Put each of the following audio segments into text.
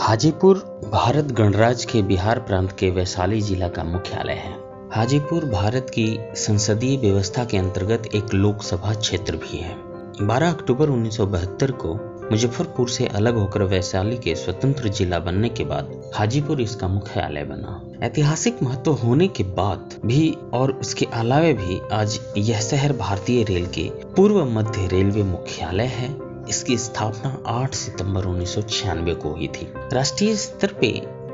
हाजीपुर भारत गणराज्य के बिहार प्रांत के वैशाली जिला का मुख्यालय है। हाजीपुर भारत की संसदीय व्यवस्था के अंतर्गत एक लोकसभा क्षेत्र भी है। 12 अक्टूबर 1972 को मुजफ्फरपुर से अलग होकर वैशाली के स्वतंत्र जिला बनने के बाद हाजीपुर इसका मुख्यालय बना। ऐतिहासिक महत्व होने के बाद भी और उसके अलावे भी आज यह शहर भारतीय रेल के पूर्व मध्य रेलवे मुख्यालय है। इसकी स्थापना 8 सितंबर 1996 को हुई थी। राष्ट्रीय स्तर पे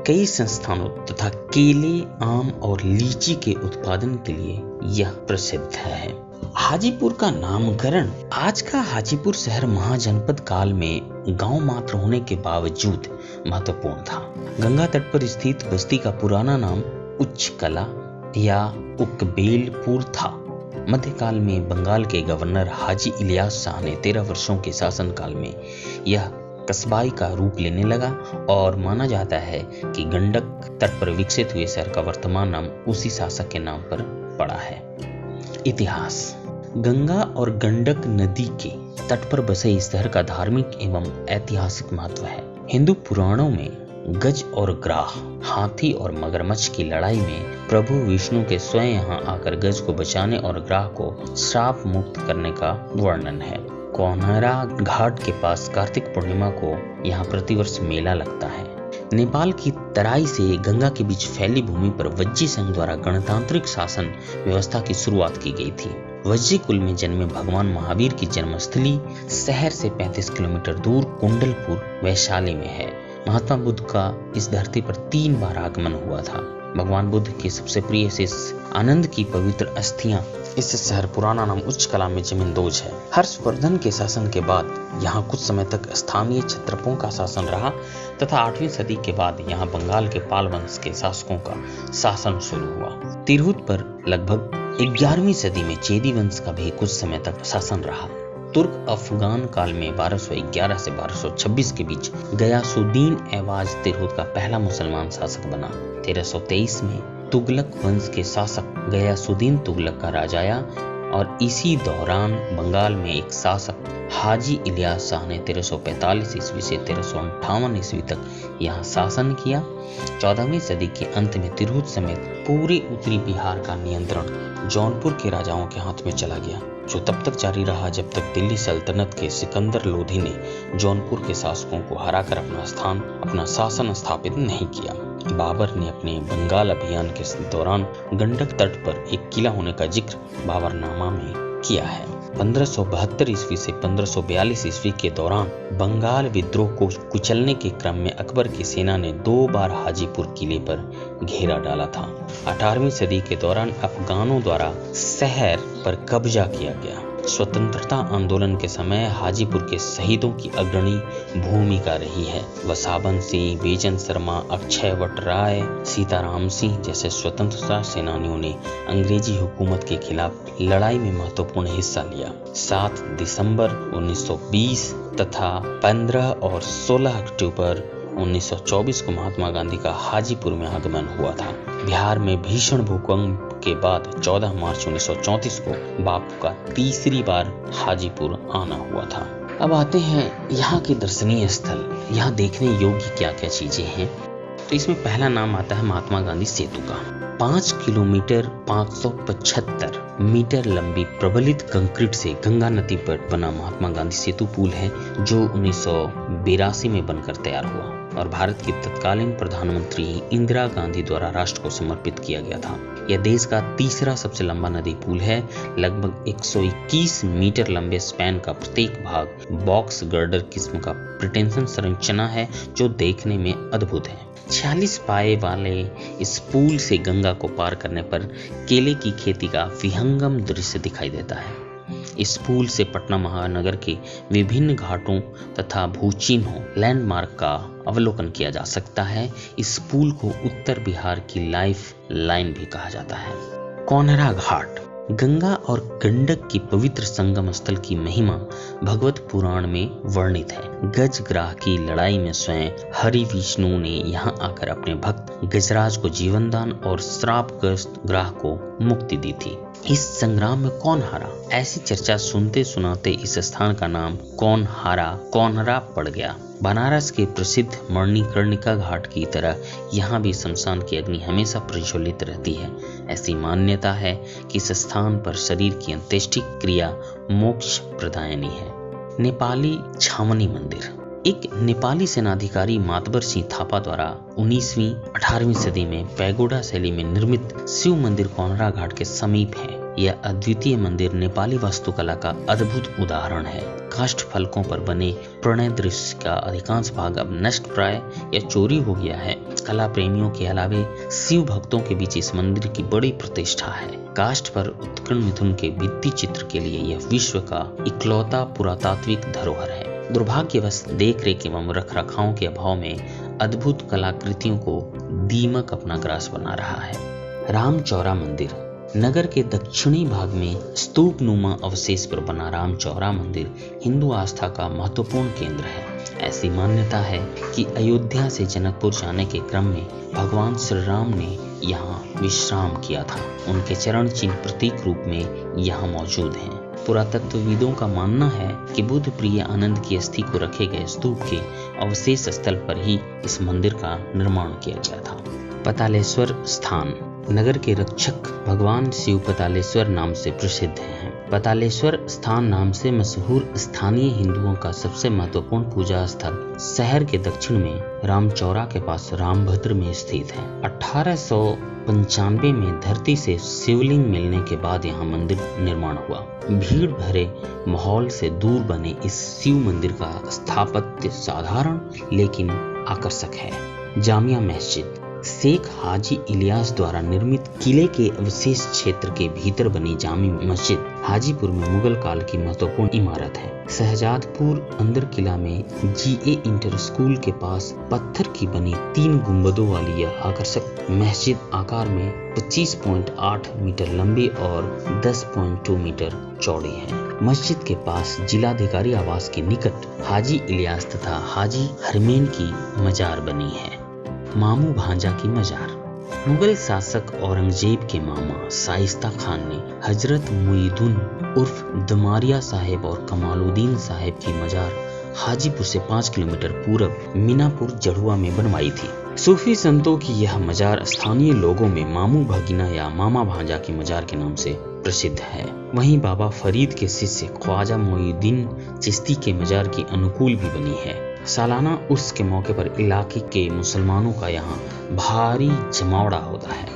कई संस्थानों तथा केले, आम और लीची के उत्पादन के लिए यह प्रसिद्ध है। हाजीपुर का नामकरण आज का हाजीपुर शहर महाजनपद काल में गांव मात्र होने के बावजूद महत्वपूर्ण था। गंगा तट पर स्थित बस्ती का पुराना नाम उच्चकला या उकबेलपुर था। मध्यकाल में बंगाल के गवर्नर हाजी इलियास शाह ने 13 वर्षों के शासनकाल में यह कस्बाई का रूप लेने लगा और माना जाता है कि गंडक तट पर विकसित हुए शहर का वर्तमान नाम उसी शासक के नाम पर पड़ा है। इतिहास। गंगा और गंडक नदी के तट पर बसे इस शहर का धार्मिक एवं ऐतिहासिक महत्व है। हिंदू पुराणों में गज और ग्राह, हाथी और मगरमच्छ की लड़ाई में प्रभु विष्णु के स्वयं यहाँ आकर गज को बचाने और ग्राह को श्राप मुक्त करने का वर्णन है। कोनहरा घाट के पास कार्तिक पूर्णिमा को यहाँ प्रतिवर्ष मेला लगता है। नेपाल की तराई से गंगा के बीच फैली भूमि पर वज्जी संघ द्वारा गणतांत्रिक शासन व्यवस्था की शुरुआत की गई थी। वज्जी कुल में जन्मे भगवान महावीर की जन्मस्थली शहर से 35 किलोमीटर दूर कुंडलपुर वैशाली में है। महात्मा बुद्ध का इस धरती पर 3 बार आगमन हुआ था। भगवान बुद्ध के सबसे प्रिय शिष्य आनंद की पवित्र अस्थियां इस शहर पुराना नाम उच्चकला में जमींदोज है। हर्षवर्धन के शासन के बाद यहाँ कुछ समय तक स्थानीय क्षत्रपों का शासन रहा तथा 8वीं सदी के बाद यहाँ बंगाल के पाल वंश के शासकों का शासन शुरू हुआ। तिरहुत पर लगभग 11वीं सदी में चेदी वंश का भी कुछ समय तक शासन रहा। तुर्क अफगान काल में 1211 से 1226 के बीच गयासुद्दीन ऐवाज तिरहुत का पहला मुसलमान शासक बना। 1323 में तुगलक वंश के शासक गयासुद्दीन तुगलक का राज आया और इसी दौरान बंगाल में एक शासक हाजी इलियास शाह ने 1345 ईस्वी से 1358 ईस्वी तक यहाँ शासन किया। 14वीं सदी के अंत में तिरहुत समेत पूरे उत्तरी बिहार का नियंत्रण जौनपुर के राजाओं के हाथ में चला गया, जो तब तक जारी रहा जब तक दिल्ली सल्तनत के सिकंदर लोधी ने जौनपुर के शासकों को हराकर अपना शासन स्थापित नहीं किया। बाबर ने अपने बंगाल अभियान के दौरान गंडक तट पर एक किला होने का जिक्र बाबरनामा में किया है। 1572 ईस्वी से 1542 ईस्वी के दौरान बंगाल विद्रोह को कुचलने के क्रम में अकबर की सेना ने 2 बार हाजीपुर किले पर घेरा डाला था। 18वीं सदी के दौरान अफगानों द्वारा शहर पर कब्जा किया गया। स्वतंत्रता आंदोलन के समय हाजीपुर के शहीदों की अग्रणी भूमिका रही है। वसावन सिंह, बेजन शर्मा, अक्षय वट राय, सीताराम सिंह जैसे स्वतंत्रता सेनानियों ने अंग्रेजी हुकूमत के खिलाफ लड़ाई में महत्वपूर्ण हिस्सा लिया। 7 दिसंबर 1920 तथा 15 और 16 अक्टूबर 1924 को महात्मा गांधी का हाजीपुर में आगमन हुआ था। बिहार में भीषण भूकंप के बाद 14 मार्च 1934 को बापू का तीसरी बार हाजीपुर आना हुआ था। अब आते हैं यहाँ के दर्शनीय स्थल। यहाँ देखने योग्य क्या क्या चीजें हैं। तो इसमें पहला नाम आता है महात्मा गांधी सेतु का। 5 किलोमीटर 575 मीटर लंबी प्रबलित कंक्रीट से गंगा नदी पर बना महात्मा गांधी सेतु पुल है, जो 1982 में बनकर तैयार हुआ और भारत की तत्कालीन प्रधानमंत्री इंदिरा गांधी द्वारा राष्ट्र को समर्पित किया गया था। यह देश का तीसरा सबसे लंबा नदी पुल है। लगभग 121 मीटर लंबे स्पैन का प्रत्येक भाग बॉक्स गर्डर किस्म का प्रिटेंशन संरचना है, जो देखने में अद्भुत है। 46 पाए वाले इस पुल से गंगा को पार करने पर केले की खेती का विहंगम दृश्य दिखाई देता है। इस पुल से पटना महानगर के विभिन्न घाटों तथा भूचिन्हों लैंडमार्क का अवलोकन किया जा सकता है। इस पुल को उत्तर बिहार की लाइफ लाइन भी कहा जाता है। कोनहरा घाट। गंगा और गंडक की पवित्र संगम स्थल की महिमा भगवत पुराण में वर्णित है। गजग्राह की लड़ाई में स्वयं हरि विष्णु ने यहाँ आकर अपने भक्त गजराज को जीवनदान और श्रापग्रस्त ग्राह को मुक्ति दी थी। इस संग्राम में कौन हारा? ऐसी चर्चा सुनते सुनाते इस स्थान का नाम कौनहरा पड़ गया। बनारस के प्रसिद्ध मणिकर्णिका घाट की तरह यहाँ भी शमशान की अग्नि हमेशा प्रज्वलित रहती है। ऐसी मान्यता है कि इस स्थान पर शरीर की अंत्येष्टि क्रिया मोक्ष प्रदायनी है। नेपाली छावनी मंदिर एक नेपाली सेनाधिकारी मातबर सिंह थापा द्वारा 19वीं-18वीं सदी में पैगोडा शैली में निर्मित शिव मंदिर कौनहरा घाट के समीप है। यह अद्वितीय मंदिर नेपाली वास्तुकला का अद्भुत उदाहरण है। काष्ठ फलकों पर बने प्रणय दृश्य का अधिकांश भाग अब नष्ट प्राय या चोरी हो गया है। कला प्रेमियों के अलावे शिव भक्तों के बीच इस मंदिर की बड़ी प्रतिष्ठा है। काष्ठ पर उत्कीर्ण मिथुन के भित्ति चित्र के लिए यह विश्व का इकलौता पुरातात्विक धरोहर है। दुर्भाग्यवश देखरेख एवं रखरखाव के अभाव में अद्भुत कलाकृतियों को दीमक अपना ग्रास बना रहा है। रामचौरा मंदिर नगर के दक्षिणी भाग में स्तूप नुमा अवशेष पर बना रामचौरा मंदिर हिंदू आस्था का महत्वपूर्ण केंद्र है। ऐसी मान्यता है कि अयोध्या से जनकपुर जाने के क्रम में भगवान श्री राम ने यहाँ विश्राम किया था। उनके चरण चिन्ह प्रतीक रूप में यहाँ मौजूद हैं। पुरातत्वविदों का मानना है कि बुद्ध प्रिय आनंद की अस्थि को रखे गए स्तूप के अवशेष स्थल पर ही इस मंदिर का निर्माण किया गया था। पतालेश्वर स्थान नगर के रक्षक भगवान शिव पतालेश्वर नाम से प्रसिद्ध हैं। पतालेश्वर स्थान नाम से मशहूर स्थानीय हिंदुओं का सबसे महत्वपूर्ण पूजा स्थल शहर के दक्षिण में रामचौरा के पास रामभद्र में स्थित है। 1895 में धरती से शिवलिंग मिलने के बाद यहाँ मंदिर निर्माण हुआ। भीड़ भरे माहौल से दूर बने इस शिव मंदिर का स्थापत्य साधारण लेकिन आकर्षक है। जामिया मस्जिद शेख हाजी इलियास द्वारा निर्मित किले के अवशेष क्षेत्र के भीतर बनी जामी मस्जिद हाजीपुर में मुगल काल की महत्वपूर्ण इमारत है। शहजादपुर अंदर किला में GA इंटर स्कूल के पास पत्थर की बनी 3 गुंबदों वाली यह आकर्षक मस्जिद आकार में 25.8 मीटर लंबी और 10.2 मीटर चौड़ी है। मस्जिद के पास जिलाधिकारी आवास के निकट हाजी इलियास तथा हाजी हरमैन की मजार बनी है। मामू भांजा की मजार मुगल शासक औरंगजेब के मामा शाइस्ता खान ने हजरत मुईदुन उर्फ दमारिया साहेब और कमालुद्दीन साहेब की मजार हाजीपुर से 5 किलोमीटर पूरब मीनापुर जड़ुआ में बनवाई थी। सूफी संतों की यह मजार स्थानीय लोगों में मामू भगीना या मामा भांजा की मजार के नाम से प्रसिद्ध है। वहीं बाबा फरीद के शिष्य ख्वाजा मोइनुद्दीन चिश्ती के मजार की अनुकूल भी बनी है। सालाना उर्स के मौके पर इलाके के मुसलमानों का यहाँ भारी जमावड़ा होता है।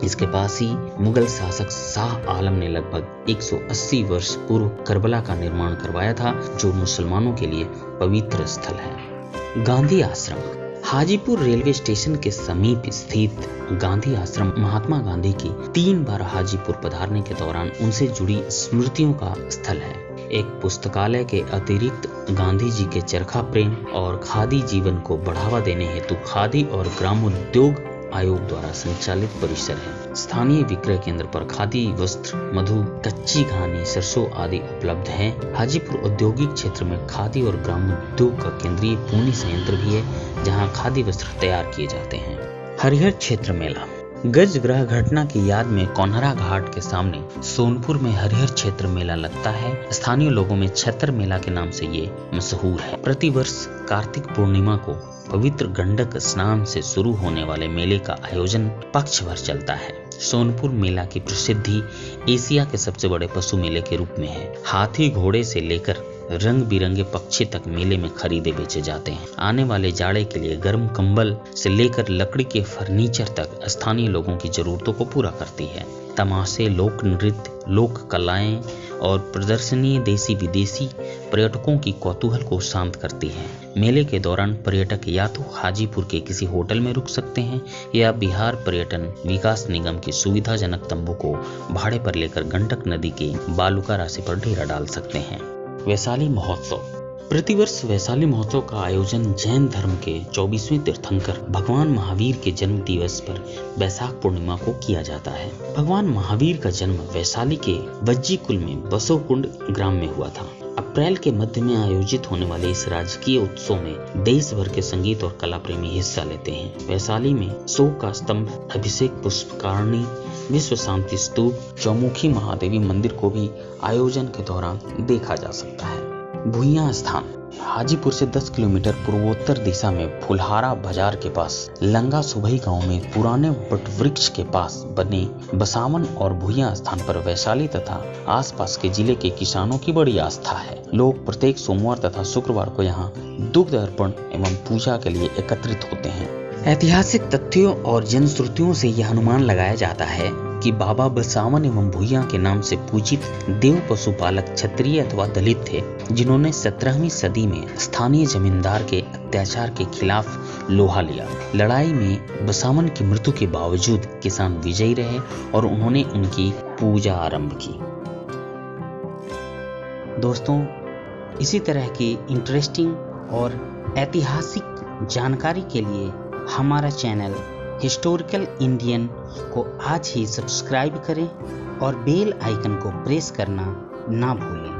इसके पास ही मुगल शासक शाह आलम ने लगभग 180 वर्ष पूर्व करबला का निर्माण करवाया था, जो मुसलमानों के लिए पवित्र स्थल है। गांधी आश्रम हाजीपुर रेलवे स्टेशन के समीप स्थित गांधी आश्रम महात्मा गांधी की 3 बार हाजीपुर पधारने के दौरान उनसे जुड़ी स्मृतियों का स्थल है। एक पुस्तकालय के अतिरिक्त गांधी जी के चरखा प्रेम और खादी जीवन को बढ़ावा देने हेतु खादी और ग्रामोद्योग आयोग द्वारा संचालित परिसर है। स्थानीय विक्रय केंद्र पर खादी वस्त्र, मधु, कच्ची घानी, सरसों आदि उपलब्ध हैं। हाजीपुर औद्योगिक क्षेत्र में खादी और ग्रामोद्योग का केंद्रीय पूर्णी संयंत्र भी है, जहां खादी वस्त्र तैयार किए जाते हैं। हरिहर क्षेत्र मेला गज ग्रह घटना की याद में कौनहरा घाट के सामने सोनपुर में हरिहर क्षेत्र मेला लगता है। स्थानीय लोगों में छतर मेला के नाम से ये मशहूर है। प्रतिवर्ष कार्तिक पूर्णिमा को पवित्र गंडक स्नान से शुरू होने वाले मेले का आयोजन पक्ष भर चलता है। सोनपुर मेला की प्रसिद्धि एशिया के सबसे बड़े पशु मेले के रूप में है। हाथी घोड़े से लेकर रंग बिरंगे पक्षी तक मेले में खरीदे बेचे जाते हैं। आने वाले जाड़े के लिए गर्म कंबल से लेकर लकड़ी के फर्नीचर तक स्थानीय लोगों की जरूरतों को पूरा करती है। तमाशे, लोक नृत्य, लोक कलाएं और प्रदर्शनी देसी विदेशी पर्यटकों की कौतूहल को शांत करती है। मेले के दौरान पर्यटक या तो हाजीपुर के किसी होटल में रुक सकते हैं या बिहार पर्यटन विकास निगम की सुविधाजनक तंबू को भाड़े पर लेकर गंडक नदी के बालुका राशि पर डेरा डाल सकते हैं। वैशाली महोत्सव प्रतिवर्ष वैशाली महोत्सव का आयोजन जैन धर्म के 24वें तीर्थंकर भगवान महावीर के जन्म दिवस पर वैशाख पूर्णिमा को किया जाता है। भगवान महावीर का जन्म वैशाली के वज्जी कुल में बसवकुंड ग्राम में हुआ था। अप्रैल के मध्य में आयोजित होने वाले इस राजकीय उत्सव में देश भर के संगीत और कला प्रेमी हिस्सा लेते हैं। वैशाली में 100 का स्तंभ, अभिषेक पुष्पकारणी, विश्व शांति स्तूप, चौमुखी महादेवी मंदिर को भी आयोजन के दौरान देखा जा सकता है। भुइयां स्थान हाजीपुर से 10 किलोमीटर पूर्वोत्तर दिशा में फुलहारा बाजार के पास लंगा सुभई गांव में पुराने वटवृक्ष के पास बने बसावन और भुइयां स्थान पर वैशाली तथा आसपास के जिले के किसानों की बड़ी आस्था है। लोग प्रत्येक सोमवार तथा शुक्रवार को यहां दुग्ध अर्पण एवं पूजा के लिए एकत्रित होते हैं। ऐतिहासिक तथ्यों और जनश्रुतियों से यह अनुमान लगाया जाता है कि बाबा बसावन एवं भुइयां के नाम से पूजित देव पशुपालक क्षत्रिय अथवा दलित थे, जिन्होंने 17वीं सदी में स्थानीय जमींदार के अत्याचार के खिलाफ लोहा लिया। लड़ाई में बसावन की मृत्यु के बावजूद किसान विजयी रहे और उन्होंने उनकी पूजा आरंभ की। दोस्तों, इसी तरह की इंटरेस्टिंग और ऐतिहासिक जानकारी के लिए हमारा चैनल हिस्टोरिकल इंडियन को आज ही सब्सक्राइब करें और बेल आइकन को प्रेस करना ना भूलें।